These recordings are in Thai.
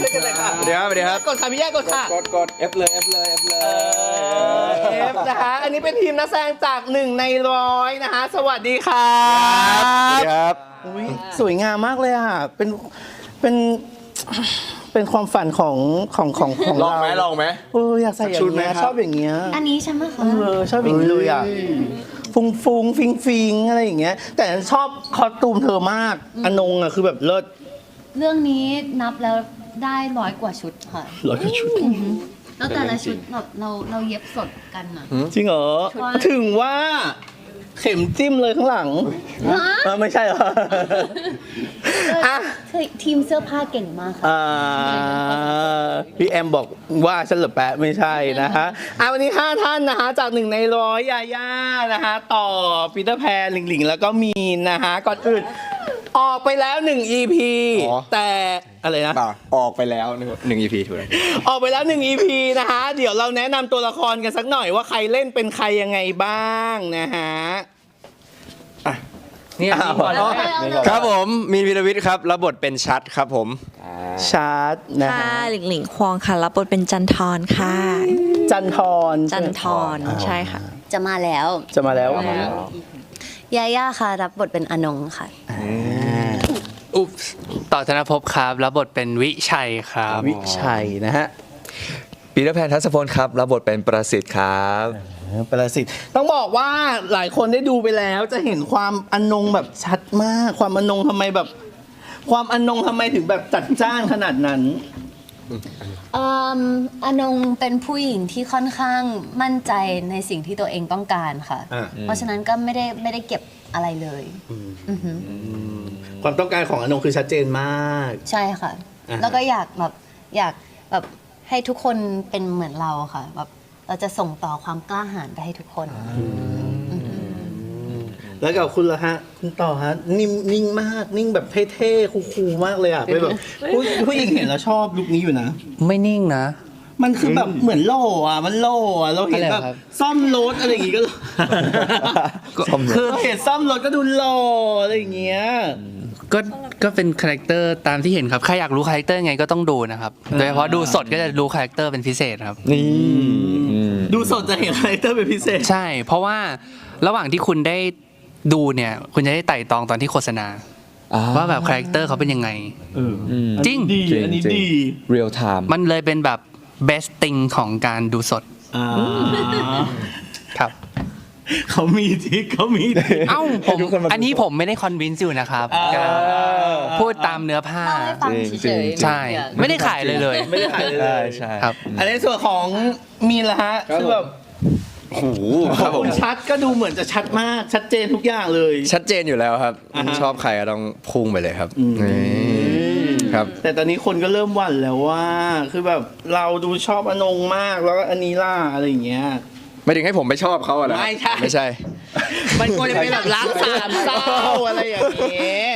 ช่วยกันเลยค่ะเดี๋ยวครับกดค่ะพี่ย่ากดค่ะกด F เลย F นะคะอันนี้เป็นทีมนักแสดงจาก1 ใน 100นะคะสวัสดีครับครับสวยงามมากเลยอ่ะเป็นความฝันของลองไหมลองไหมอยากใส่อย่างเงี้ยชอบอย่างเงี้ยอันนี้ใช่ไหมคะชอบอย่างนี้เลยอ่ะฟุ้งฟิงอะไรอย่างเงี้ยแต่ชอบคอสตูมเธอมากอนงอ่ะคือแบบเลิศเรื่องนี้นับแล้วได้100 กว่าชุดค่ะ100 กว่าชุดแล้วแต่ละชุดแบบเราเย็บสดกันอ่ะจริงเหรอถึงว่าเข็มจิ้มเลยข้างหลังไม่ใช่เหรออ่ะทีมเสื้อผ้าเก่งมากค่ะพี่แอมบอกว่าฉันเหลือแปะไม่ใช่นะคะวันนี้5 ท่านนะคะจาก1 ใน 100ยาย่านะคะต่อปีเตอร์แพนหลิงแล้วก็มีนนะคะก่อนอื่นออกไปแล้ว1 EP แต่อะไรนะออกไปแล้ว1 EP ถูกออกไปแล้ว1 EP นะคะเดี๋ยวเราแนะนำตัวละครกันสักหน่อยว่าใครเล่นเป็นใครยังไงบ้างนะฮะนี่ครับผมมีพิรวิทย์ครับรับบทเป็นชัดครับผมชัดนะฮะหลิงหลิงควงค่ะรับบทเป็นจันทรค่ะจันทรใช่ค่ะจะมาแล้วยาย่าค่ะรับบทเป็นอนงค่ะต่อธนภพครับรับบทเป็นวิชัยครับวิชัยนะฮะปีเตอร์แพนทัศพลครับรับบทเป็นประสิทธิ์ครับประสิทธิ์ต้องบอกว่าหลายคนได้ดูไปแล้วจะเห็นความอนงแบบชัดมากความอนงทำไมถึงแบบจัดจ้านขนาดนั้นอนงเป็นผู้หญิงที่ค่อนข้างมั่นใจในสิ่งที่ตัวเองต้องการค่ะเพราะฉะนั้นก็ไม่ได้เก็บอะไรเลยความต้องการของอนงคือชัดเจนมากใช่ค่ะแล้วก็อยากแบบให้ทุกคนเป็นเหมือนเราค่ะแบบเราจะส่งต่อความกล้าหาญไปให้ทุกคนแล้วกับคุณล่ะฮะคุณต่อฮะนิ่งมากนิ่งแบบเท่ๆคูลๆมากเลยอ่ะเป็นแบบผู้หญิงเห็นแล้วชอบลุคนี้อยู่นะไม่นิ่งนะมันคือแบบเหมือนโล่อะมันโล่อะเราเห็นแบบซ่อมรถอะไรอย่างงี้ก็คือเห็นซ่อมรถก็ดูโล่อะไรอย่างเงี้ยก็เป็นคาแรคเตอร์ตามที่เห็นครับใครอยากรู้คาแรคเตอร์ไงก็ต้องดูนะครับโดยเฉพาะดูสดก็จะรู้คาแรคเตอร์เป็นพิเศษครับนี่ดูสดจะเห็นคาแรคเตอร์เป็นพิเศษใช่เพราะว่าระหว่างที่คุณได้ดูเนี่ยคุณจะได้ไต่ตองตอนที่โฆษณาว่าแบบคาแรคเตอร์เขาเป็นยังไงจริงอันนี้ดี real time มันเลยเป็นแบบ best thing ของการดูสดครับเขามีอันนี้ผมไม่ได้คอนวินซ์อยู่นะครับพูดตามเนื้อผ้าใช่ไม่ได้ขายเลยไม่ได้ขายเลยใช่ครับอันนี้ส่วนของมีนละฮะคือแบบโอ้โหคุณชัดก็ดูเหมือนจะชัดมากชัดเจนทุกอย่างเลยชัดเจนอยู่แล้วครับชอบใครก็ต้องพุ่งไปเลยครับครับแต่ตอนนี้คนก็เริ่มหวั่นแล้วว่าคือแบบเราดูชอบอนงมากแล้วก็อันนี้ล่ะอะไรอย่างเงี้ยไม่ถึงให้ผมไปชอบเขาอะไรไม่ใช่มันควรจะเป็นแบบรักสามเศร้าอะไรอย่างเงี้ย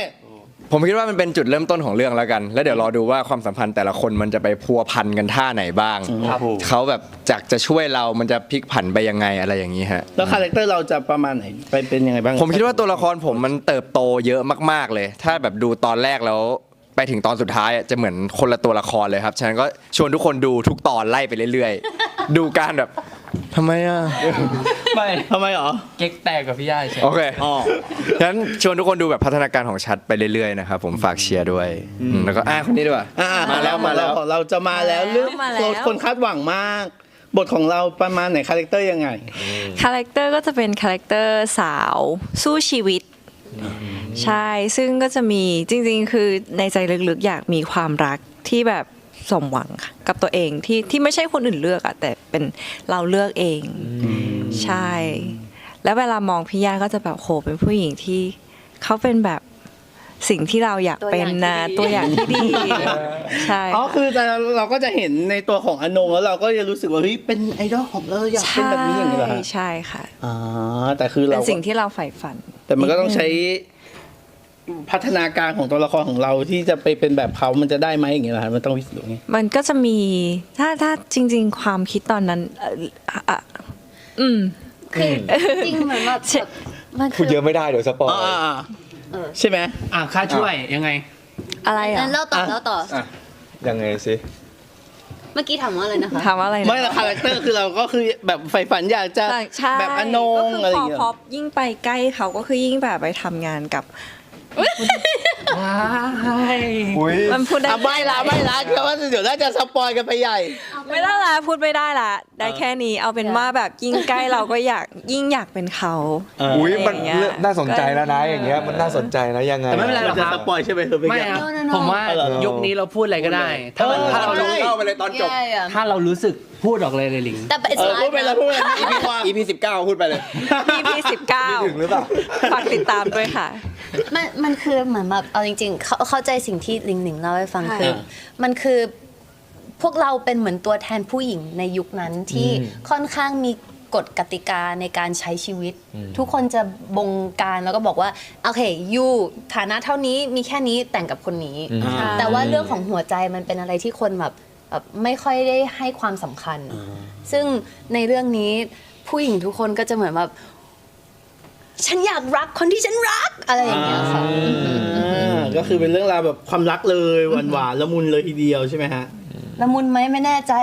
ผมคิดว่ามันเป็นจุดเริ่มต้นของเรื่องแล้วกันแล้วเดี๋ยวรอดูว่าความสัมพันธ์แต่ละคนมันจะไปพัวพันกันท่าไหนบ้างเขาแบบจากจะช่วยเรามันจะพลิกผันไปยังไงอะไรอย่างนี้ฮะแล้วคาแรคเตอร์เราจะประมาณไหนไปเป็นยังไงบ้างผมคิดว่าตัวละครผมมันเติบโตเยอะมากๆเลยถ้าแบบดูตอนแรกแล้วไปถึงตอนสุดท้ายจะเหมือนคนละตัวละครเลยครับฉะนั้นก็ชวนทุกคนดูทุกตอนไล่ไปเรื่อยๆดูการแบบทำไมทำไมหรอเก๊กแตกกับพี่ย่าใช่โอเคฉะนั้นชวนทุกคนดูแบบพัฒนาการของชัดไปเรื่อยๆนะครับผมฝากเชียร์ด้วยแล้วก็คนนี้ด้วยมาแล้วของเราจะมาแล้วเรื่องคนคาดหวังมากบทของเราประมาณไหนคาแรคเตอร์ยังไงคาแรคเตอร์ก็จะเป็นคาแรคเตอร์สาวสู้ชีวิตใช่ซึ่งก็จะมีจริงๆคือในใจลึกๆอยากมีความรักที่แบบสมหวังกับตัวเองที่ไม่ใช่คนอื่นเลือกอะแต่เป็นเราเลือกเองใช่แล้วเวลามองพี่ย่าก็จะแบบโหเป็นผู้หญิงที่เขาเป็นแบบสิ่งที่เราอยากเป็นนะตัวอย่างที่ดีใช่คือแต่เราก็จะเห็นในตัวของอนงแล้วเราก็จะรู้สึกว่าเฮ้ยเป็นไอดอลของเราอยากเป็นแบบนี้อย่างนี้เหรอใช่ค่ะแต่คือเราเป็นสิ่งที่เราใฝ่ฝันแต่มันก็ต้องใช้พัฒนาการของตัวละครของเราที่จะไปเป็นแบบเขามันจะได้ไหมอย่างเงี้ยเหรอมันต้องพิสูจน์ไงมันก็จะมีถ้าจริงๆความคิดตอนนั้นคือจริงเหมือนว่ามันพูดเยอะไม่ได้เดี๋ยวสปอยใช่ไหมค่าช่วยยังไงอะไรเล่าต่อ ยังไงสิ เมื่อกี้ถามว่าอะไรนะคะ ถามว่าอะไรนะ ไม่ละคาแรคเตอร์คือเราก็คือแบบใฝ่ฝันอยากจะ ใช่ แบบอนง ก็ อะไรอ คื ย่างเงี้ย พอยิ่งไปใกล้เขาก็คือยิ่งแบบไปทำงานกับ มันพูดได้ ไม่ละแค่ว่าเดี๋ยวน่าจะสปอยกันไปใหญ่ ไม่ได้ละพูดไม่ได้ละได้แค่นี้เอาเป็นว่าแบบยิ่งใกล้เราก็ยิ่งอยากเป็นเขา อุ้ยมัน อะไรอย่างเงี้ย น่าสนใจแล้วนะอย่างเงี้ยมันน่าสนใจนะยังไง แต่ไม่เป็นไรหรอก จะ ค ส รับ ปอยใช่ไหมเธอ ไม่ครับผมว่ายุคนี้เราพูดอะไรก็ได้ ถ้ามันถ้าเรารู้ เข้าไปเลยตอนจบ ถ้าเรารู้สึกพูดออกเลยเลยหลิง แต่เป็น พูดไปแล้วพูดไปแล้วมีความ EP 19พูดไปเลย EP 19 ถึงหรือเปล่า ฝากติดตามด้วยค่ะ มันคือเหมือนแบบเอาจริงๆเข้าใจสิ่งที่ลิงหนิงเล่าให้ฟังคือ มันคือพวกเราเป็นเหมือนตัวแทนผู้หญิงในยุคนั้นที่ค่อนข้างมีกฎกติกาในการใช้ชีวิต ทุกคนจะบงการแล้วก็บอกว่าโอเคยูฐานะเท่านี้มีแค่นี้แต่งกับคนนี้ แต่ว่าเรื่องของหัวใจมันเป็นอะไรที่คนแบบไม่ค่อยได้ให้ความสำคัญ ซึ่งในเรื่องนี้ผู้หญิงทุกคนก็จะเหมือนแบบฉันอยากรักคนที่ฉันรักอะไรอย่างเงี้ยค่ะ ก็คือเป็นเรื่องราวแบบความรักเลยหวานๆละมุนเลยทีเดียวใช่ไหมฮะ ละมุนไหมไม่แน่ใจ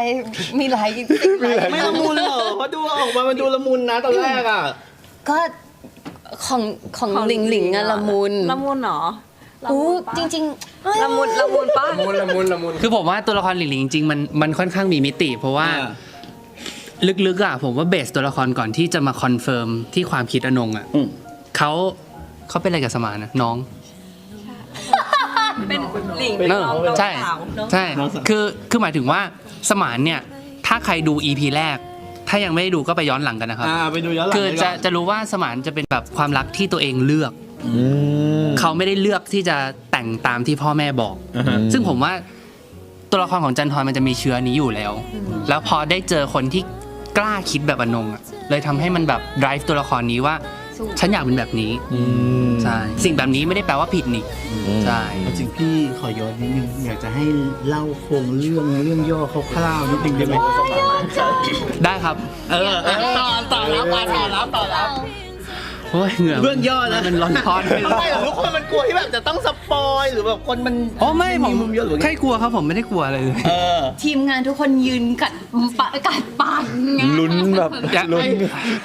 มีหลายสิ่งหลาย ไม่ละมุนเหรอเพราะดูออกมามันดูละมุนนะตอนแรกอ่ะ ก็ของหลิงหลิงอะละมุน ละมุนเหรอ อู้จริงๆเอ้ย ละมุนป้า ละมุน คือผมว่าตัวละครหลิงหลิงจริงๆมันค่อนข้างมีมิติ เพราะว่าลึกๆอ่ะผมว่าเบสตัวละครก่อนที่จะมาคอนเฟิร์มที่ความคิดอนงอ่ะเขาเป็นอะไรกับสมานนะน้อง เป็นหลิง เออ น้อง ใช่ สาวเนอะ ใช่คือหมายถึงว่าสมานเนี่ยถ้าใครดู EP แรก ถ้ายังไม่ได้ดูก็ไปย้อนหลังกันนะครับ ไปดูย้อนหลัง คือจะรู้ว่าสมานจะเป็นแบบความรักที่ตัวเองเลือกเขาไม่ได้เลือกที่จะแต่งตามที่พ่อแม่บอก ซึ่งผมว่าตัวละครของจันทร์มันจะมีเชื้อนี้อยู่แล้ว แล้วพอได้เจอคนที่กล้าคิดแบบอนงอ่ะเลยทำให้มันแบบ drive ตัวละครนี้ว่าฉันอยากเป็นแบบนี้ใช่สิ่งแบบนี้ไม่ได้แปลว่าผิดนี่ใช่ จริงพี่ขอย้อนนิดนึงอยากจะให้เล่าโครงเรื่องย่อคร่าวๆนิดนึงได้ไหม ได้ครับ ต่อรับ โอ้ยเหงื่อ เรื่องย่อนะ มันร้อนทอน ไม่หรอกทุกคนมันกลัวที่แบบจะต้องสปอยหรือแบบคนมัน อ๋อไม่ผม มุมเยอะหรือ ใครกลัวครับผมไม่ได้กลัวอะไรเลย ทีมงานทุกคนยืนกัดปากงาน ลุ้นแบบลุ้น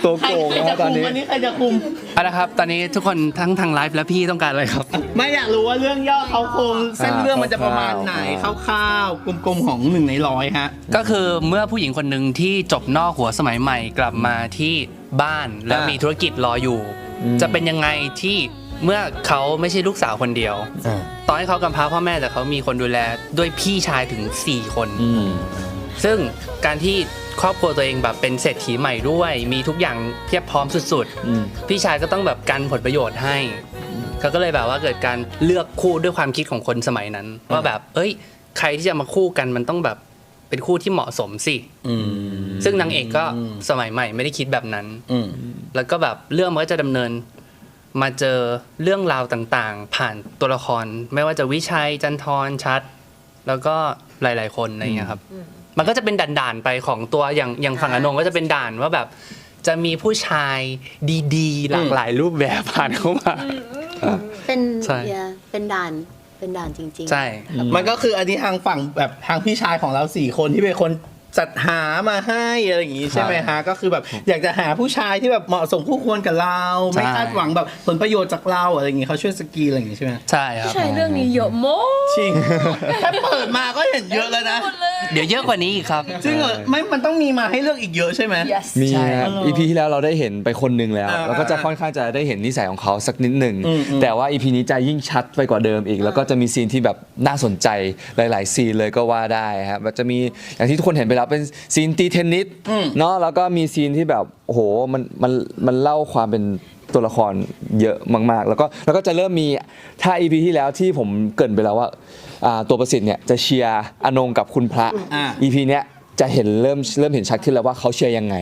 ตัวโกงนะตอนนี้ วันนี้ใครจะคุม เอาละครับตอนนี้ทุกคนทั้งทางไลฟ์และพี่ต้องการอะไรครับ ไม่อยากรู้ว่าเรื่องย่อเขาโครงเส้นเรื่องมันจะประมาณไหนคร่าวๆกลมๆของ1 ใน 100ฮะ ก็คือเมื่อผู้หญิงคนหนึ่งที่จบนอกหัวสมัยใหม่กลับมาที่บ้านแล้วมีธุรกิจรออยู่ จะเป็นยังไงที่เมื่อเขาไม่ใช่ลูกสาวคนเดียวต่อให้เขากำพร้าพ่อแม่แต่เขามีคนดูแลด้วยพี่ชายถึง4 คนซึ่งการที่ครอบครัวตัวเองแบบเป็นเศรษฐีใหม่ด้วยมีทุกอย่างเพียบพร้อมสุดๆพี่ชายก็ต้องแบบกันผลประโยชน์ให้เขาก็เลยแบบว่าเกิดการเลือกคู่ด้วยความคิดของคนสมัยนั้นว่าแบบเอ้ยใครที่จะมาคู่กันมันต้องแบบเป็นคู่ที่เหมาะสมสิซึ่งนางเอกก็สมัยใหม่ไม่ได้คิดแบบนั้นแล้วก็แบบเรื่องมันก็จะดำเนินมาเจอเรื่องราวต่างๆผ่านตัวละครไม่ว่าจะวิชัยจันทร์ชัดแล้วก็หลายๆคนอะไรอย่างเงี้ยครับมันก็จะเป็นด่านๆไปของตัวอย่างฝั่งอนงก็จะเป็นด่านว่าแบบจะมีผู้ชายดีๆหลากหลายรูปแบบผ่านเข้ามา เป็น ใช่ เป็นด่านจริงๆ ใช่ มันก็คืออันนี้ทางฝั่งแบบทางพี่ชายของเรา4 คนที่เป็นคนจัดหามาให้อะไรอย่างงี้ใช่ไหมฮะก็คือแบบอยากจะหาผู้ชายที่แบบเหมาะสมคู่ควรกับเราไม่คาดหวังแบบผลประโยชน์จากเราอะไรอย่างงี้เขาช่วยสกรีนอะไรอย่างงี้ใช่ไหม ใช่ครับ ใช่เรื่องนี้เยอะมาก จริงแค่เปิดมาก็เห็นเยอะแล้วนะ เดี๋ยวเยอะกว่านี้อีกครับ จริงเหรอไม่มันต้องมีมาให้เลือกอีกเยอะใช่ไหม yes มี ใช่ ฮะ EP ที่แล้วเราได้เห็นไปคนหนึ่งแล้วแล้วก็จะค่อนข้างจะได้เห็นนิสัยของเขาสักนิดหนึ่งแต่ว่า EP นี้จะยิ่งชัดไปกว่าเดิมอีก แล้วก็จะมีซีนที่แบบน่าสนใจหลายๆซีนเลยก็ว่าได้ครับมันจะมีอย่างที่ทุกคนเห็นไปแล้วเป็นซีนตีเทนนิสเนาะแล้วก็มีซีนที่แบบโอ้โหมันเล่าความเป็นตัวละครเยอะมากๆแล้วก็จะเริ่มมีถ้า EP ที่แล้วที่ผมเกริ่นไปแล้วว่าตัวประสิทธิ์เนี่ยจะเชียร์อนงกับคุณพระ EP เนี้ย จะเห็นเริ่มเห็นชัดขึ้นแล้วว่าเขาเชียร์ยังไง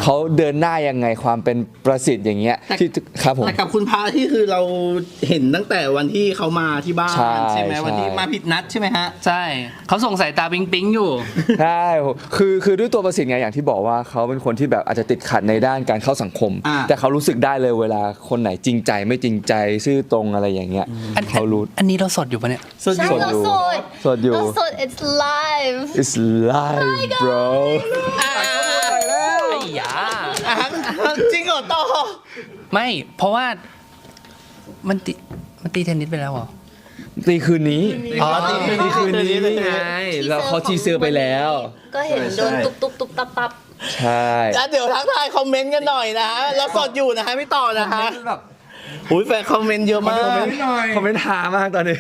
เขาเดินหน้ายังไงความเป็นประสิทธิ์อย่างเงี้ยที่ครับผม แต่กับคุณพาที่คือเราเห็นตั้งแต่วันที่เขามาที่บ้าน ใช่ ไหม ใช่ วันที่มาผิดนัดใช่ไหมฮะ ใช่เขาส่งสายตาปิ๊งปิ๊งอยู่ ใช่คือด้วยตัวประสิทธิ์ไงอย่างที่บอกว่าเขาเป็นคนที่แบบอาจจะติดขัดในด้านการเข้าสังคม แต่เขารู้สึกได้เลยเวลาคนไหนจริงใจไม่จริงใจซื่อตรงอะไรอย่างเงี้ยเขารู้ อันนี้เราสดอยู่ปะเนี่ย ใช่เราสด สดอยู่ เราสด it's live It's live bro ไอ้ยา จริงเหรอต่อ ไม่เพราะว่ามันตีเทนนิสไปแล้วเหรอ ตีคืนนี้ อ๋อ ตีคืนนี้ไงแล้วเขาทีเซอร์ไปแล้ว ก็เห็นโดนตุ๊บตับ ใช่ แล้วเดี๋ยวทักทายคอมเมนต์กันหน่อยนะฮะแล้วสดอยู่นะฮะพี่ต่อนะฮะ แบบ อุ้ยแฟนคอมเมนต์เยอะมาก คอมเมนต์หามากตอนนี้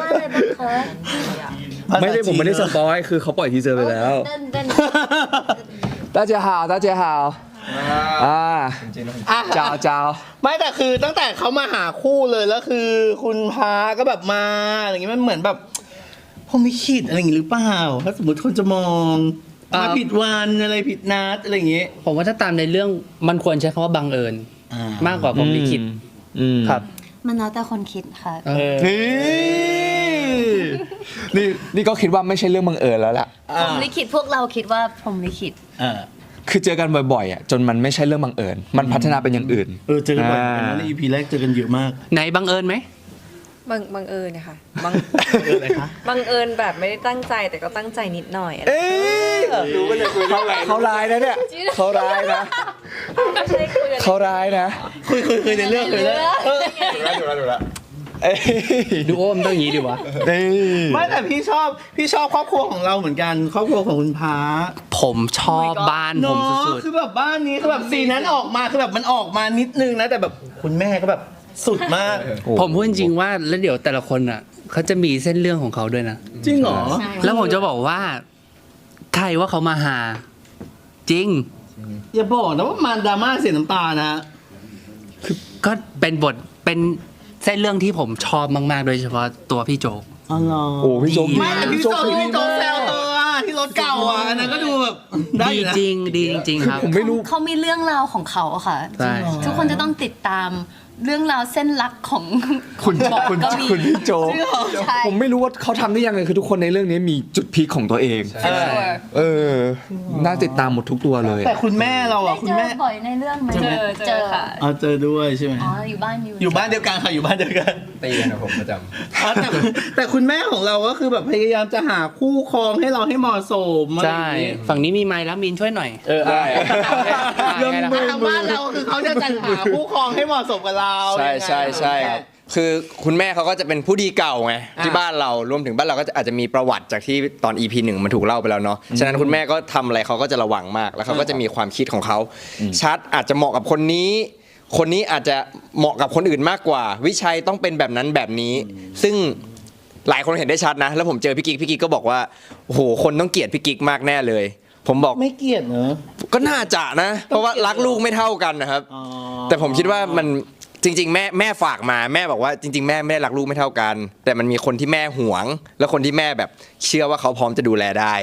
ว่าอะไรบ้างคะ ผมไม่ได้สปอยคือเขาปล่อยทีเซอร์ไปแล้ว เดิน 大家好大家好เจ้า ไม่แต่คือตั้งแต่เขามาหาคู่เลยแล้วคือคุณพาก็แบบมาอะไรอย่างงี้มันเหมือนแบบผมไม่คิดอะไรอย่างงี้หรือเปล่าถ้าสมมติคนจะมองมาผิดวันอะไรผิดนัดอะไรอย่างงี้ ผมว่าถ้าตามในเรื่องมันควรใช้คำว่าบังเอิญมากกว่าผมลิขิตครับ มันแล้วแต่คนคิดค่ะ นี่ก็คิดว่าไม่ใช่เรื่องบังเอิญแล้วล่ะ ผมลิขิตพวกเราคิดว่าผมลิขิต คือเจอกันบ่อยๆอ่ะจนมันไม่ใช่เรื่องบังเอิญมันพัฒนาเป็นอย่างอื่น เจอกันบ่อยนะใน EP แรกเจอกันเยอะมาก ไหนบังเอิญไหม บังเอิญนะคะบังเอิญแบบไม่ได้ตั้งใจแต่ก็ตั้งใจนิดหน่อยอะไร รู้กันเลยคุยเท่าไหร่เขาร้ายนะเนี่ยเขาร้ายนะ ไม่ใช่คุยกัน เขาร้ายนะ คุยในเรื่องเลยนะ ดูละ ดูโอ้มนต้องอย่างนี้ดิวะ ไม่แต่พี่ชอบครอบครัวของเราเหมือนกันครอบครัวของคุณพา ผมชอบบ้านผม เนาะ สุด คือแบบบ้านนี้คือแบบซีนนั้นออกมาคือแบบมันออกมานิดนึงนะแต่แบบคุณแม่ก็แบบสุดมาก ๆผมพูดจริงๆว่าแล้วเดี๋ยวแต่ละคนอ่ะเขาจะมีเส้นเรื่องของเขาด้วยนะ จริงเหรอ แล้วผมจะบอกว่าใครว่าเขามาหาจริง อย่าบอกนะว่ามันดราม่าเสียน้ำตานะ ก็เป็นบทเป็นเส้นเรื่องที่ผมชอบมากๆโดยเฉพาะตัวพี่โจ๊ก อ๋อเหรอ โอ้พี่โจ๊ก ไม่แต่พี่โจ๊กแซวเธออะที่รถเก่าอ่ะอันนั้นก็ดูแบบได้อยู่นะ ดีจริงครับ ผมไม่รู้ เขามีเรื่องราวของเขาอะค่ะ ใช่ ทุกคนจะต้องติดตามเรื่องราวเส้นรักของ คุณ ก็มี พี่โจ๊ก ใช่ ผมไม่รู้ว่าเขาทำได้ยังไงคือทุกคนในเรื่องนี้มีจุดพีคของตัวเองน่าติดตามหมดทุกตัวเลย แต่คุณแม่เราอ่ะคุณ เจ แม่ อบ่อยในเรื่องไหมเจอค่ะ อ๋อเจอด้วยใช่ไหม อ๋ออยู่บ้าน อยู่บ้านเดียวกันค่ะอยู่บ้านเดียวกัน ตีกันนะผมประจ อ๋อแต่คุณแม่ของเราก็คือแบบพยายามจะหาคู่ครองให้เราให้เหมาะสมอะไรอ ใช่ ย่างนี้ ฝั่งนี้มีไมค์แล้วมินช่วยหน่อย ได้ ยังมือทางบ้านเราคือเขาจะจัดหาคู่ครองให้เหมาะสมกับเรา ใช่ ยังไง ใช่ครับคือคุณแม่เขาก็จะเป็นผู้ดีเก่าไงที่บ้านเรารวมถึงบ้านเราก็อาจจะมีประวัติจากที่ตอน EP 1มันถูกเล่าไปแล้วเนาะฉะนั้นคุณแม่ก็ทำอะไรเขาก็จะระวังมากแล้วเขาก็จะมีความคิดของเขาชัดอาจจะเหมาะกับคนนี้ คนนี้อาจจะเหมาะกับคนอื่นมากกว่า วิชัยต้องเป็นแบบนั้นแบบนี้ ซึ่งหลายคนเห็นได้ชัดนะ แล้วผมเจอพี่กิ๊กก็บอกว่าโอ้โหคนต้องเกลียดพี่กิ๊กมากแน่เลย ผมบอก ไม่เกลียดเนอะ ก็น่าจะนะ เพราะว่ารักลูกไม่เท่ากันนะครับ อ๋อ แต่ผมคิดว่ามันจริงๆแม่ฝากมาแม่บอกว่าจริงๆแม่ไม่ได้รักลูกไม่เท่ากัน แต่มันมีคนที่แม่หวง แล้วคนที่แม่แบบเชื่อว่าเขาพร้อมจะดูแลได้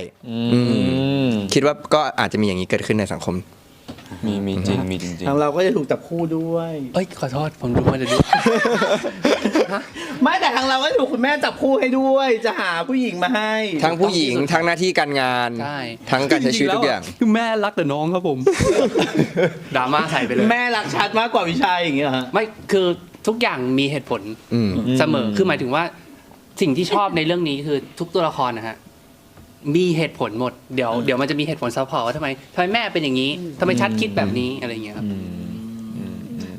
คิดว่าก็อาจจะมีอย่างนี้เกิดขึ้นในสังคม มีจริงมีจริง ทางเราก็จะถูกจับคู่ด้วย เอ้ยขอโทษผมดูมาจะดู ไม่แต่ทางเราก็ถูกคุณแม่จับคู่ให้ด้วย จะหาผู้หญิงมาให้ ทั้งผู้หญิงทั้งหน้าที่การงาน ใช่ ทั้งการใช้ชีวิตทุกอย่าง คือแม่รักแต่น้องครับผมดราม่าใส่ไปเลย แม่รักชัดมากกว่าวิชัยอย่างเงี้ยเหรอฮะ ไม่คือทุกอย่างมีเหตุผล อืม เสมอคือหมายถึงว่าสิ่งที่ชอบในเรื่องนี้คือทุกตัวละครนะฮะมีเหตุผลหมดเดี๋ยวมันจะมีเหตุผลซัพพอร์ตว่าทำไมแม่เป็นอย่างนี้ทำไมชัดคิดแบบนี้อะไรอย่างเงี้ยครับ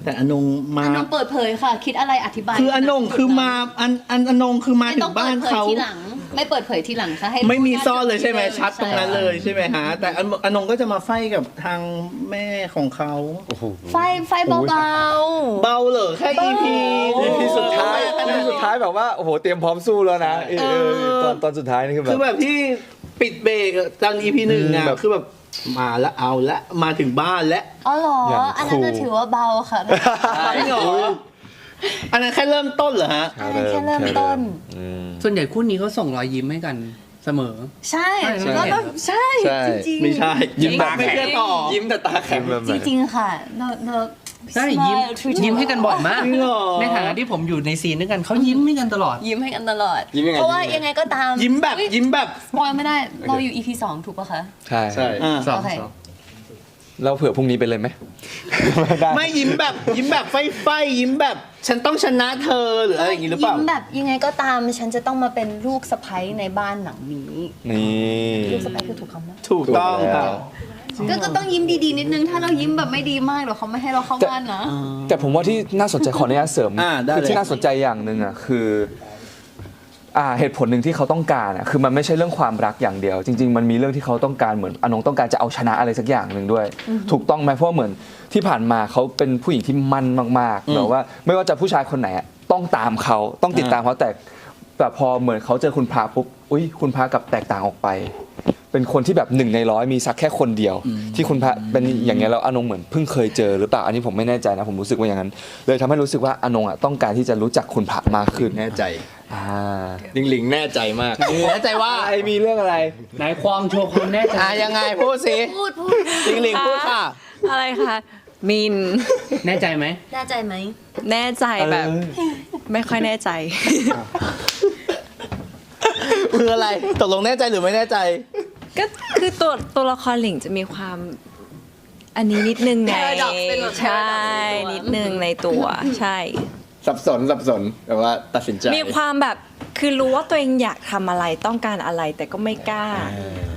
แต่อนงมา น้องเปิดเผยค่ะ คิดอะไรอธิบาย คืออนงคือมาอนงคือมา ไม่ ถึ ต้อง ง เปิ บ้าน ดเผย เขา ทีหลัง ไม่เปิดเผยทีหลังค่ะให้ ไม่มีซ่อนเลยใช่ไหม รู้ ชัดตรงนั้นเลยใช่ไหมฮะแต่อนงก็จะมาไฟกับทางแม่ของเขา ไฟเบา เบาเหรอแค่ EP สุดท้าย ขนาด สุดท้ายแบบว่าโอ้โหเตรียมพร้อมสู้แล้วนะตอนสุดท้ายนี่คือ คือ แบบ แบบที่ปิดเบรกตอน EP 1อ่ะ แบบ คือแบบมาละเอาละมาถึงบ้านแล้ว อ๋อเหรอ อย่าง อันนั้น cool น่ะถือว่าเบาค่ะ จริงเหรอ อันนั้นแค่เริ่มต้นเหรอฮะ อันนั้นแค่เริ่มต้น ส่วนใหญ่คู่นี้เขาส่งรอยยิ้มให้กันเสมอ ใช่ ใช่ แล้วก็ใช่ ใช่ จริงๆ ไม่ใช่ ยิ้มแบบไม่ แข็ง เชื่อต่อ ยิ้มแต่ตาแข็ง จริงๆค่ะเรา ใช่ยิ้ม smile to each ยิ้มให้กันบ่อยมาก จริงเหรอ ในฐานะที่ผมอยู่ในซีนด้วยกันเขายิ้มให้กันตลอด ยิ้มให้กันตลอด ยิ้มยังไง เพราะว่า ยิ้มยังไง ยังไงก็ตาม ยิ้มแบบ อุ๊ย ยิ้มแบบ สปอยไม่ได้เราอยู่ EP 2 ถูกปะคะ ใช่ ใช่ อ่า สอง โอเค สอง เราเผื่อพรุ่งนี้ไปเลยไหม ไม่ได้ ไม่ยิ้มแบบไฟยิ้มแบบฉันต้องชนะเธอหรืออะไรอย่างงี้หรือเปล่า ยิ้มแบบยังไงก็ตามฉันจะต้องมาเป็นลูกสะใภ้ในบ้านหลังนี้ นี่ ลูกสะใภ้คือถูกคำนะ ถูกต้องครับ ก็ต้องยิ้มดีๆนิดนึง ถ้าเรายิ้มแบบไม่ดีมากเดี๋ยวเขาไม่ให้เราเข้าบ้านนะ แต่ผมว่าที่น่าสนใจขออนุญาตเสริม ได้ คือ เลย ที่น่าสนใจอย่างหนึ่งอ่ะคือเหตุผลหนึ่งที่เขาต้องการอ่ะคือมันไม่ใช่เรื่องความรักอย่างเดียว จริง ๆ มันมีเรื่องที่เขาต้องการเหมือนอนงต้องการจะเอาชนะอะไรสักอย่างหนึ่งด้วย ถูกต้องไหมเพราะว่าเหมือนที่ผ่านมาเขาเป็นผู้หญิงที่มั่นมากๆแบบว่าไม่ว่าจะผู้ชายคนไหนอะต้องตามเขาต้องติดตามเขาแต่พอเหมือนเขาเจอคุณพระปุ๊บอุ้ยคุณพระกลับแตกต่างออกไป เป็นคนที่แบบ1 ใน 100มีสักแค่คนเดียว ที่คุณพระเป็นอย่างเงี้ยแล้วอนงเหมือนเพิ่งเคยเจอหรือเปล่าอันนี้ผมไม่แน่ใจนะผมรู้สึกว่าอย่างนั้น เลยทำให้รู้สึกว่าอนงอ่ะต้องการที่จะรู้จักคุณพระมากขึ้น แน่ใจ ลิงลิงแน่ใจมาก แน่ใจว่า อะไรมีเรื่องอะไร นายควองโชว์ความแน่ใจ ยังไงพูดสิ พูด ลิงพูดค่ะ อะไรคะมิน แน่ใจไหม แน่ใจไหม แน่ใจแบบ ไม่ค่อยแน่ใจ คืออะไรตกลงแน่ใจหรือไม่แน่ใจ ก็คือตัวละครหลิงจะมีความอันนี้นิดนึงไง Paradox เป็นแบบ ใช่ paradox นิดนึงในตัวใช่ สับสนแบบว่าตัดสินใจ มีความแบบคือรู้ว่าตัวเองอยากทำอะไรต้องการอะไรแต่ก็ไม่กล้า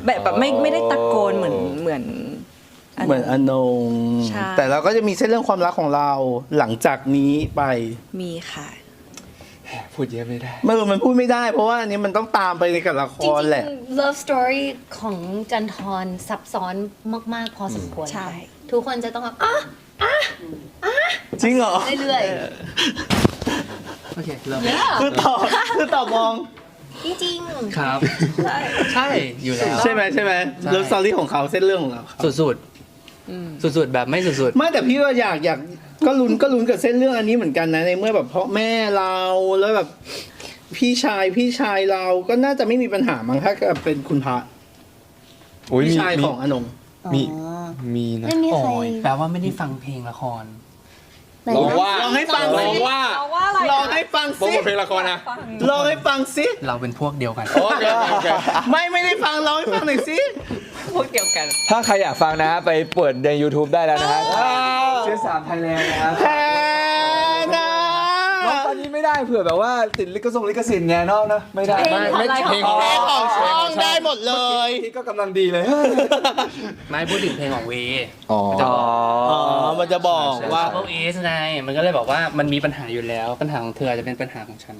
แบบไม่ได้ตะโกนเหมือน เหมือนอนง ใช่ แต่เราก็จะมีเส้นเรื่องความรักของเราหลังจากนี้ไป มีค่ะ พูดเยอะไม่ได้ มันพูดไม่ได้ เพราะว่าอันนี้มันต้องตามไปในกับละค จริง รแหละ ๆ love story ของจันทรซับซ้อนมากๆ พอสมควร ใช่ ทุกคนจะต้องแบบจริงเหรอ เรื่อย โอเคเริ่ม ๆ คือตอบมอง จริงๆ ครับ ใช่อยู่แล้ว ใช่ไหม ใช่ เลิฟสตอรี่ของเขาเส้นเรื่องของเรา สุดๆสุดๆแบบไม่สุด ไม่แต่พี่ว่าอยากก็ลุ้นกับเส้นเรื่องอันนี้เหมือนกันนะในเมื่อแบบพ่อแม่เราแล้วแบบพี่ชายเราก็น่าจะไม่มีปัญหามั้งถ้าเกิดเป็นคุณพระ อุ๊ย พี่ มี ชายของอนง มี อ๋อ มีนะ ไม่มี ๆโอ้ ใคร ยแปลว่าไม่ได้ฟังเพลงละคร ไหน ลองว่า ลองให้ฟัง ลองว่า ลองให้ฟัง โปร สิ โมทเพลงละครนะ ลองให้ฟังสิ เราเป็นพวกเดียวกัน โอเค ไม่ได้ฟังลองให้ฟังหน่อยสิ พวกเดียวกัน ถ้าใครอยากฟังนะไปเปิดใน YouTube ได้แล้วนะฮะเชื้อสามไทยแลนด์นะครับ แพ้นะ น้องตอนนี้ไม่ได้เผื่อแบบว่าติดลิขสิทธิ์ไงน้องนะไม่ได้ ไม่เพลงของ เพลงของช่องได้หมดเลย ที่ก็กำลังดีเลย ไม่พูดถึงเพลงของเว อ๋อ มันจะบอกว่า พวกเอสไงมันก็เลยบอกว่ามันมีปัญหาอยู่แล้ว ปัญหาของเธออาจจะเป็นปัญหาของฉัน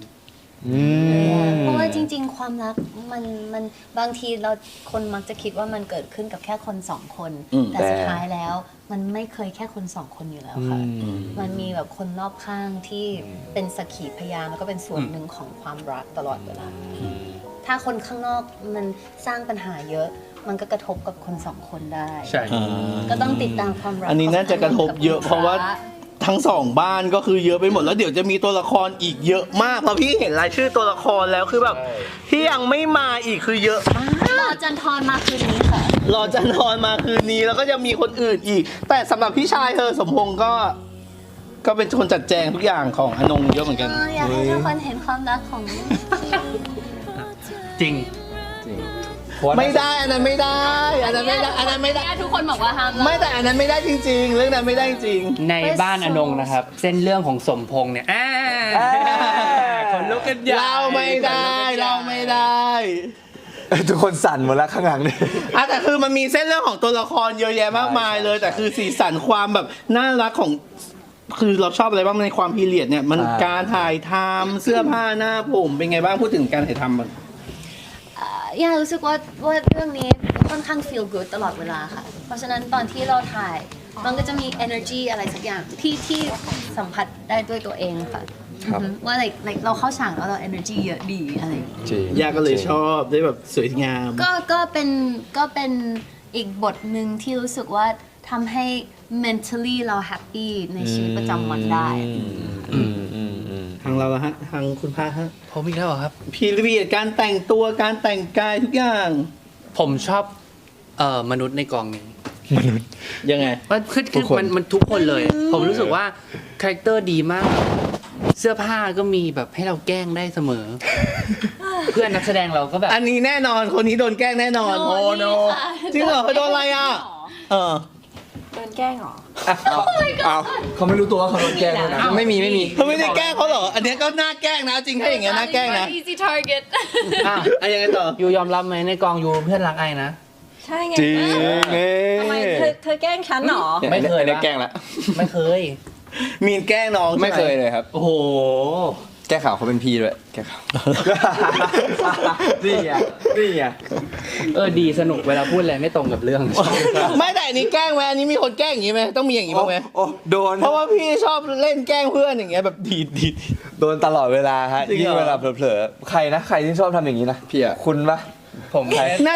เพราะว่าจริง ๆ ความรักมันบางทีเราคนมักจะคิดว่ามันเกิดขึ้นกับแค่คนสองคน แต่สุดท้ายแล้วมันไม่เคยแค่คนสองคนอยู่แล้วค่ะ มันมีแบบคนรอบข้างที่เป็นสักขีพยานแล้วก็เป็นส่วนหนึ่งของความรักตลอดเวลา ถ้าคนข้างนอกมันสร้างปัญหาเยอะ มันก็กระทบกับคนสองคนได้ ใช่ ก็ต้องติดตามความรัก อันนี้น่าจะกระทบเยอะเพราะว่าทั้งสองบ้านก็คือเยอะไปหมดแล้วเดี๋ยวจะมีตัวละครอีกเยอะมากเพราะพี่เห็นรายชื่อตัวละครแล้วคือแบบที่ยังไม่มาอีกคือเยอะมาก รอจันทรมาคืนนี้ค่ะ รอจันทรมาคืนนี้แล้วก็จะมีคนอื่นอีก แต่สำหรับพี่ชายเธอสมพงษ์ก็เป็นคนจัดแจงทุกอย่างของอนงเยอะเหมือนกัน อยากให้ทุกคนเห็นความรักของ จริง ไม่ได้อันนั้นไม่ได้อันนั้นไม่ได้อันนั้นไม่ได้ ทุกคนบอกว่าห้าม ไม่แต่อันนั้นไม่ได้จริง ๆ เรื่องนั้นไม่ได้จริง ในบ้านอนงนะครับ เส้นเรื่องของสมพงษ์เนี่ยคนลุกกันใหญ่ เราไม่ได้ ทุกคนสั่นหมดแล้วข้างหลังนี่ แต่คือมันมีเส้นเรื่องของตัวละครเยอะแยะมากมายเลย แต่คือสีสันความแบบน่ารักของคือเราชอบอะไรบ้างในความพีเรียดเนี่ยมันการถ่ายทำเสื้อผ้าหน้าผมเป็นไงบ้างพูดถึงการถ่ายทำมัน ย่ารู้สึกว่าเรื่องนี้ค่อนข้าง feel good ตลอดเวลาค่ะ เพราะฉะนั้นตอนที่เราถ่ายมันก็จะมี energy อะไรสักอย่างที่สัมผัสได้ด้วยตัวเองค่ะ ครับ ว่า like เราเข้าฉากแล้วเรา energy เยอะดีอะไรอย่างเงี้ย จริง ยาก็เลยชอบได้แบบสวยงาม ก็เป็นอีกบทหนึ่งที่รู้สึกว่าทำให้ mentally เรา happy ในชีวิตประจำวันได้ ทางเราละฮะทางคุณพระฮะ ผมอีกแล้วเหรอครับ พีเรียดการแต่งตัวการแต่งกายทุกอย่าง ผมชอบมนุษย์ในกองนี้ ยังไง มันคือมันทุกคนเลย ผมรู้สึกว่าคาแรคเตอร์ดีมาก เสื้อผ้าก็มีแบบให้เราแกล้งได้เสมอ เพื่อนนักแสดงเราก็แบบ อันนี้แน่นอนคนนี้โดนแกล้งแน่นอนโอ้โนจริงเหรอเขาโดนอะไรอ่ะเออ โดนแกล้งเหรอ เอา เขาไม่รู้ตัวว่าเขาโดนแกล้งด้วยนะ ไม่มี เขาไม่ได้แกล้งเขาเหรออันเนี้ยก็น่าแกล้งนะจริงถ้าอย่างเงี้ยน่าแกล้งนะ easy target อ้าว อะยังไงต่อ ยูยอมรับไหมในกองยูเพื่อนรักไอ้นะ ใช่ไง จริง ทำไมเธอแกล้งฉันเหรอ ไม่เคย ได้แกล้งละ ไม่เคย มีนแกล้งน้องใช่ห ไม่เคยเลยครับ โอ้โห แก้ข่าวเขาเป็นพี่ด้วยแก้ข่าว นี่ไงนี่ไง ดีสนุกเวลาพูดอะไรไม่ตรงกับเรื่อง ไม่แต่อันนี้แกล้งไหมอันนี้มีคนแกล้งอย่างงี้ไหมต้องมีอย่างงี้บ้างไหม โอ้โดน เพราะว่าพี่ชอบเล่นแกล้งเพื่อนอย่างเงี้ยแบบดีด โดนตลอดเวลาฮะ จริงเหรอ ยิ่งเวลาเผลอๆใครนะใครที่ชอบทำอย่างนี้นะ พี่อะ คุณปะ ผม น่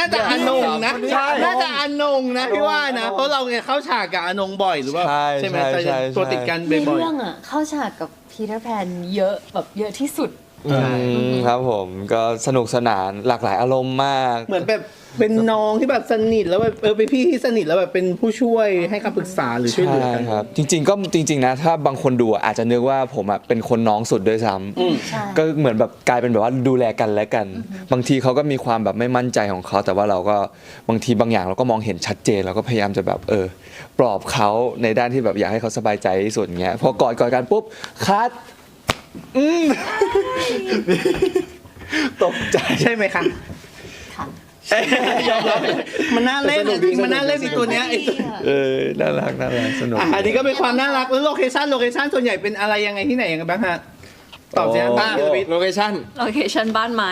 าจะอนงนะ ใช่ น่าจะอนงนะพี่ว่านะเพราะเราเนี่ยเข้าฉากกับอนงบ่อยหรือว่า ใช่ ไหม ใช่ ตัวติดกัน ใน บ่อย เรื่องอ่ะเข้าฉากกับพีเตอร์แพนเยอะแบบเยอะที่สุด ครับผมก็สนุกสนานหลากหลายอารมณ์มาก ๆเหมือนแบบเป็นน้องที่แบบสนิทแล้วแบบเป็นพี่ที่สนิทแล้วแบบเป็นผู้ช่วยให้คำปรึกษาหรือช่วยเหลือกัน ใช่ครับ จริงๆนะถ้าบางคนดูอาจจะนึกว่าผมเป็นคนน้องสุดด้วยซ้ำ ใช่ ก็เหมือนแบบกลายเป็นแบบว่าดูแลกันและกัน บางทีเขาก็มีความแบบไม่มั่นใจของเขาแต่ว่าเราก็บางทีบางอย่างเราก็มองเห็นชัดเจนเราก็พยายามจะแบบปลอบเขาในด้านที่แบบอยากให้เขาสบายใจที่สุดเงี้ยพอกอดกันปุ๊บคัดตกใจ ใช่ไหมคะ ค่ะ ยอมรับมันน่าเล่นจริงมันน่าเล่นในตัวเนี้ยไอ้ตัว น่ารักสนุก อันนี้ก็เป็นความน่ารักแล้วโลเคชั่นส่วนใหญ่เป็นอะไรยังไงที่ไหนยังไงบ้างฮะตอบสิฮะบ้าน โลเคชั่น โลเคชั่นบ้านไม้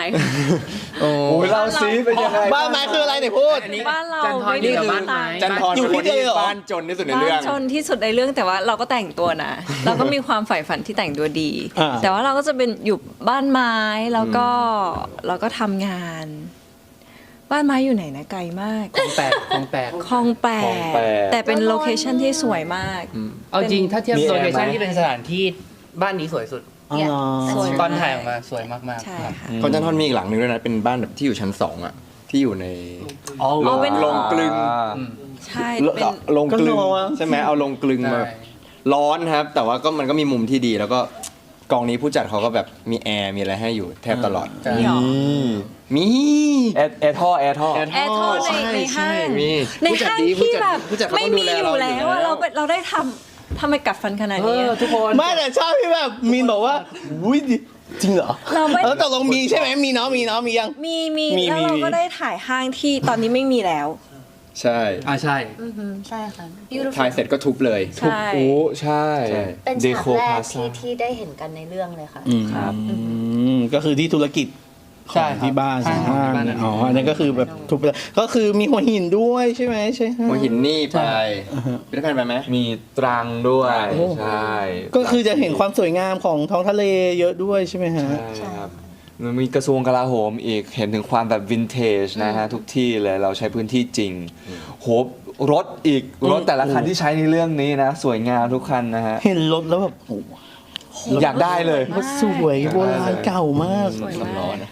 โอ้ยเราซีเป็นยังไง บ้านไม้คืออะไรเนี่ยพูด บ้านเรา จันทร์ ไม่ นี่ ได้ คือ มี บ้านไม้ จันทร์ อยู่ เป็น ที่ คน เดี ที่ ยวเหรอ บ้านจนที่สุดใน บ้า เรื่อง นชนที่สุดในเรื่องแต่ว่าเราก็แต่งตัวนะ เราก็มีความใฝ่ฝันที่แต่งตัวดี อ่า แต่ว่าเราก็จะเป็นอยู่บ้านไม้แล้วก็เราก็ทำงาน บ้านไม้อยู่ไหนนะไกลมาก ของแปลกของแปลก คลองแปด คลองแปด แต่เป็นโลเคชั่นที่สวยมาก เอาจริงถ้าเทียบ มี โล แอร์ เคชั่น ไหม ที่เป็นสถานที่บ้านนี้สวยสุด อ๋อเหรอ สวย ตอนถ่ายออกมาสวยมากๆ ใช่ ครับ ค่ะ ของจันทอนมีอีกหลังหนึงด้วยนะเป็นบ้านแบบที่อยู่ชั้น2อ่ะที่อยู่ใน อ๋อ เอาเป็น ลงกลึง ใช่เป็น ลงกลึง ก็ร้อน ใช่ไหมเอาลงกลึงมา ใช่ แบบร้อนครับ แต่ว่าก็มันก็มีมุมที่ดีแล้วก็กองนี้ผู้จัดเขาก็แบบมีแอร์มีอะไรให้อยู่แทบตลอด ใช่ มีเหรอ มี แอร์ท่อ แอร์โทษในห้าง มี ใน ผู้จัด ห้าง ดี ที่แบบ ผู้จัดเขา ไม่ ต้องดู มี แล อ เรา ยู่แล้วอะเราได้ทำไมกัดฟันขนาดนี้อะ ทุกคน ไม่แต่ชอบที่แบบมีนบอกว่าอุ้ยจริงเหรอ เราไม่ ตกลงมีใช่ไหมมีเนาะมียัง มี มี แล้วเราก็ได้ถ่ายห้างที่ตอนนี้ไม่มีแล้ว ใช่ ใช่ ใช่ค่ะ beautiful ถ่ายเสร็จก็ทุบเลย ใช่ โอ้ใช่ ใช่ เป็น เด ฉาก โค แร พาก ซ่า ที่ได้เห็นกันในเรื่องเลยค่ะ ครับ ก็คือที่ธุรกิจ ใช่ ของ ครับ ที่บ้าน ใช่ครับ ห้าง ที่บ้านนั่น อ๋ออันนั้นก็คือแบบทุบไปแล้วก็คือมีหัวหินด้วยใช่ไหมใช่ฮะ หัวหินนี่ไปพิพิธภัณฑ์ไปไหม มีตรังด้วย โอ้ ใช่ ก็คือจะเห็นความสวยงามของท้องทะเลเยอะด้วยใช่ไหมฮะ ใช่ครับมันมีกระทรวงกลาโหมอีกเห็นถึงความแบบวินเทจนะฮะทุกที่เลยเราใช้พื้นที่จริงโหรถอีกรถแต่ละคันที่ใช้ในเรื่องนี้นะ สวยงามทุกคันนะฮะ เห็นรถแล้วแบบโอ้โห อยากได้เลย รถสวยโบราณเก่ามาก สวย สำล้อ มาก นะ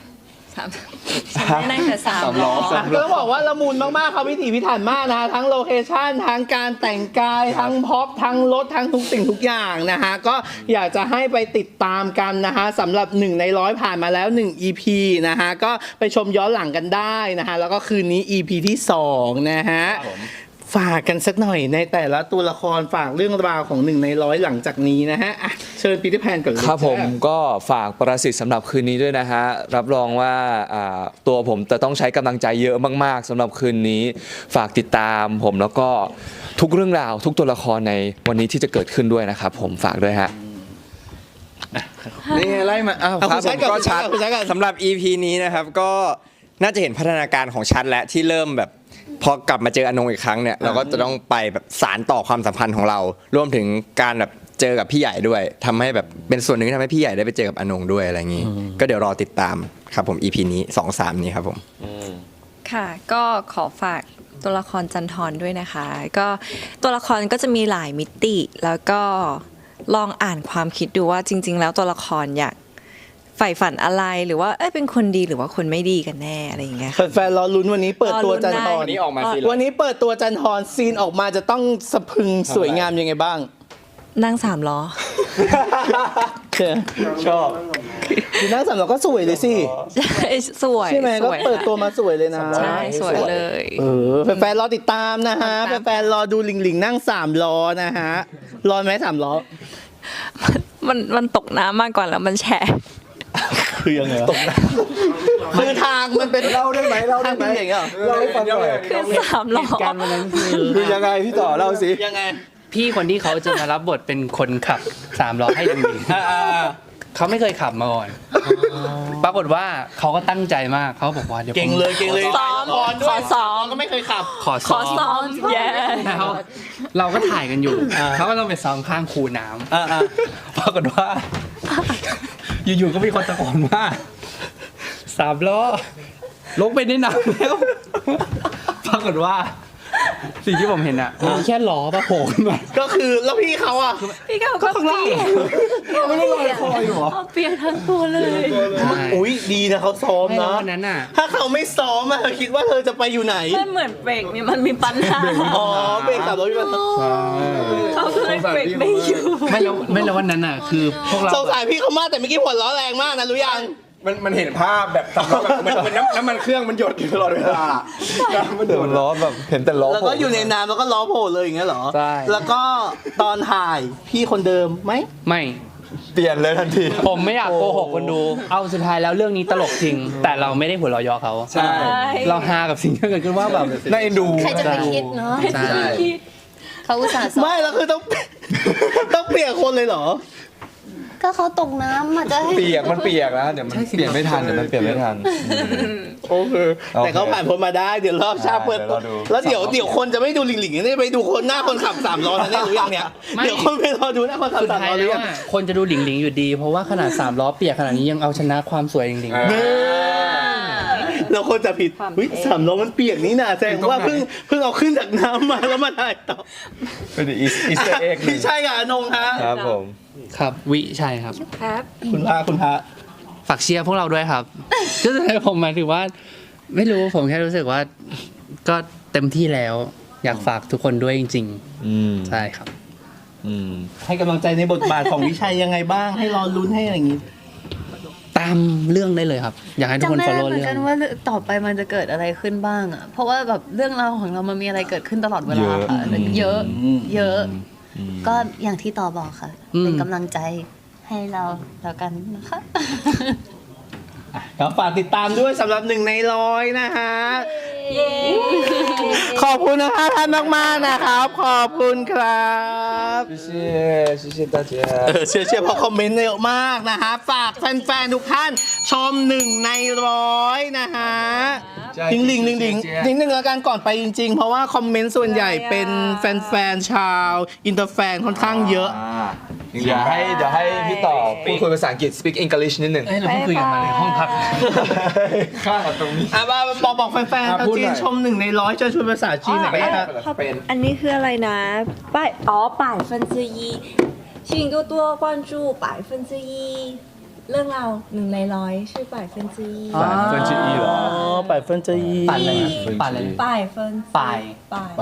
ไม่ได้แต่3 ล้อ ก็ต้องบอกว่าละมุนมากๆเขาพิถีพิถันมากนะฮะทั้งโลเคชั่นทั้งการแต่งกายทั้งพ็อปทั้งรถทั้งทุกสิ่งทุกอย่างนะฮะก็อยากจะให้ไปติดตามกันนะฮะสำหรับ1ใน100ผ่านมาแล้ว1 EP นะฮะก็ไปชมย้อนหลังกันได้นะฮะแล้วก็คืนนี้ EP ที่2นะฮะฝากกันสักหน่อยในแต่ละตัวละครฝากเรื่องราวของ1ใน100หลังจากนี้นะฮะอ่ะเชิญปีเตอร์แพนก่อนเลย ครับผม จ้า ก็ฝากประสิทธิ์สำหรับคืนนี้ด้วยนะฮะรับรองว่าตัวผมจะต้องใช้กำลังใจเยอะมากๆสำหรับคืนนี้ ฝากติดตามผมแล้วก็ทุกเรื่องราวทุกตัวละครในวันนี้ที่จะเกิดขึ้นด้วยนะครับผมฝากด้วยฮะ นี่ไงไล่มาอ้าว เอา ครับ คุณ ผ ชัด ม ก่อน ก็ชัด คุณชัดก่อน สำหรับ EP นี้นะครับก็น่าจะเห็นพัฒนาการของชัดและที่เริ่มแบบพอกลับมาเจออนงอีกครั้งเนี่ยเราก็จะต้องไปแบบสารต่อความสัมพันธ์ของเรารวมถึงการแบบเจอกับพี่ใหญ่ด้วยทำให้แบบเป็นส่วนหนึ่งที่ทำให้พี่ใหญ่ได้ไปเจอกับอนงด้วยอะไรอย่างนี้ ก็เดี๋ยวรอติดตามครับผม EP นี้ 2-3 นี้ครับผม ค่ะก็ขอฝากตัวละครจันทรด้วยนะคะ ก็ตัวละครก็จะมีหลายมิติแล้วก็ ลองอ่านความคิดดูว่าจริง ๆ แล้วตัวละครอยากใฝ่ฝันอะไรหรือว่าเป็นคนดีหรือว่าคนไม่ดีกันแน่อะไรอย่างเงี้ยค่ะ แฟนๆรอลุ้นวันนี้เปิดตัวจันท รอลุ้ ร์ นได้ นี่ออกมาสิ วันนี้เปิดตัวจันทร์ซีนออกมาจะต้องสะพรึงสวยงามยังไงบ้าง นั่งสามล้อ ชอบคือนั่งสามเราก็สวยเลยสิ ใช่สวย ใช่ไหม ส ก็ วย เปิดตัวมาสวยเลยนะ ใช่สวยเลย แฟนๆรอติดตามนะฮะแฟนๆรอดูหลิงนั่ง3 ล้อนะฮะรอไหม3 ล้อ มันตกน้ำมากกว่าแล้วมันแฉะ คือยังไงตกน้ำคือทางมันเป็นเล่าได้ไหมทางเป็นอย่างเงี้ย เล่าให้ฟังหน่อย คือสามล้อ การวันนั้นคือ คือยังไงพี่ต่อเล่าสิ ยังไง พี่คนที่เขาจะมารับบทเป็นคนขับ3 ล้อให้ลิงลิงเขาไม่เคยขับมาก่อนปรากฏว่าเขาก็ตั้งใจมากเขาบอกว่าเดี๋ยวผม เก่งเลยเก่งเลย ซ้อม ด้วย ขอซ้อม ก็ไม่เคยขับ ขอ ข ซ้ อ อม ซ้อมแย่ แล้วเราก็ถ่ายกันอยู่เขาก็ต้องไปซ้อมข้างคูน้ำปรากฏว่า อยู่ๆก็มีคนตะโกนว่า3 ล้อลงไปในน้ำแล้วปรากฏว่าสิ่งที่ผมเห็นอ่ะมีแค่ล้อปะโผล่ขึ้นมา ก็คือแล้วพี่เขาอ่ะ พี่เขาก็เปียก ไม่ได้ลอยคออยู่หรอ เปียกทั้งตัวเลย อุ้ยดีนะเขาซ้อม ไม่แล้ นะ ววันนั้นน่ะ ถ้าเขาไม่ซ้อมอะเธอคิดว่าเธอจะไปอยู่ไหน มันเหมือนเบรกมันมีปัญหา อ๋อเบรก3 ล้อมีปัญหา เขาก็เลยเบรกไม่อยู่ ไม่แล้ววันนั้นน่ะคือพวกเรา สงสารพี่เขามากแต่เมื่อกี้หัวล้อแรงมากนะรู้ยัง มันเห็นภาพแบบสำล้อแบบเหมือนน้ำมันเครื่องมันหยดอยู่ตลอดเวลามัน เดินล้อแบบเห็นแต่ล้อ แล้วก็อยู่ในน้ำแล้วก็ล้อโผล่เลยอย่างเงี้ยเหรอ ใช่ แล้วก็ตอนถ่ายพี่คนเดิมไหม ไม่ เปลี่ยนเลยทันที ผมไม่อยากโกหกคนดู เอาสุดท้ายแล้วเรื่องนี้ตลกจริง แต่เราไม่ได้หัวเราะเยาะเขา ใช่ เราฮากับสิ่งที่เกิดขึ้นว่าแบบ น่าเอ็นดู ใครจะไปคิดเนาะ ใช่ เขาอุตส่าห์ซ้อม ไม่แล้วคือต้อง ต้องเปลี่ยนคนเลยเหรอ ก็เขาตกน้ำอาจจะให้ เปียกมันเปียกแล้วเดี๋ยวมันเปลี่ยนไม่ทันเดี๋ยวมันเปลี่ยนไม่ทัน โอเคแต่เขาผ่านพ้นมาได้เดี๋ยวรอบชาติเปิดตัว เดี๋ยวรอดู แล้วเดี๋ยวคนจะไม่ดูหลิงๆนี่ไปดูคนหน้าคนขับ3 ล้อนะเนี่ยรู้ยังเนี่ยเดี๋ยวคนไปรอดูหน้าคนขับ สุด 3 ท้าย ล้อหรื แล้ว อยัง อะคนจะดูหลิงหลิงอยู่ดี เพราะว่าขนาด3 ล้อเปียกขนาดนี้ยังเอาชนะความสวยหลิงหลิง เราคนจะผิดอุ้ย3 ล้อมันเปียกนี่นะแสดงว่าเพิ่งเอาขึ้นจากน้ำมาแล้วมาถ่ายต่อ เป็นอีสเตอร์เอ็ก พี่ชัยกับอนงฮะ ครับผม ครับวิชัยครับ ครับ คุณพระ ฝากเชียร์พวกเราด้วยครับ ก็จะผมหมายถึงว่า ไม่รู้ผมแค่รู้สึกว่า ก็เต็มที่แล้ว อยากฝากทุกคนด้วยจริง ๆ ใช่ครับ ให้กำลังใจในบทบาทของวิชัยยังไงบ้างให้รอลุ้นให้อะไรอย่างงี้ ตามเรื่องได้เลยครับ อยากให้ทุก จำ คน ไม่ได้ follow เหมือ เรื่ น อ กัน ง ว่าต่อไปมันจะเกิดอะไรขึ้นบ้างอ่ะ เพราะว่าแบบเรื่องราวของเรามันมีอะไรเกิดขึ้นตลอดเวลาค่ะเยอะเยอะ ก็อย่างที่ต่อบอกค่ะ เป็นกำลังใจให้เราแล้วกันนะคะ ครับฝากติดตามด้วยสำหรับ1 ใน 100นะฮะขอบคุณนะคะท่านมากๆนะครับ ขอบคุณครับ 谢谢大家 เชื่อเพราะคอมเมนต์เยอะมากนะฮะฝากแฟนๆทุกท่านชม1 ใน 100นะฮะลิงแล้วกันก่อนไปจริงๆ เพราะว่าคอมเมนต์ส่วนใหญ่เป็นแฟนๆชาวอินเตอร์แฟนค่อนข้างเยอะ เดี๋ยวให้พี่ต่อพูดคุยภาษาอังกฤษ speak English นิดหนึ่ง เอ้ยเราเพิ่งคุยกันมาในห้องพัก ข้างกับตรงนี้ บอกแฟนๆชาวจีนชม1 ใน 100จะช่วยภาษาจีนหน่อยไหมครับ อันนี้คืออะไรนะ100%请多多关注1%เรื่องเรา1 ใน 100ชื่อ1%1%เหรอ 1%ปั่นอะไรนะปั่นอะไรนะ 1%ป่าย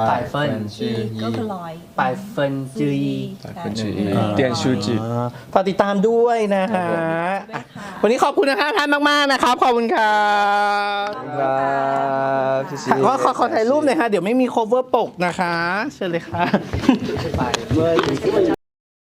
ป่ายเฟิน ก็คือ100 ป่ายเฟินจือ เตียนชูจิ ฝากติดตามด้วยนะฮะวันนี้ขอบคุณนะคะท่านมากๆนะครับ ขอบคุณครับ ครับ谢谢 ขอถ่ายรูปหน่อยฮะเดี๋ยวไม่มี cover ปกนะคะเชิญเลยค่ะ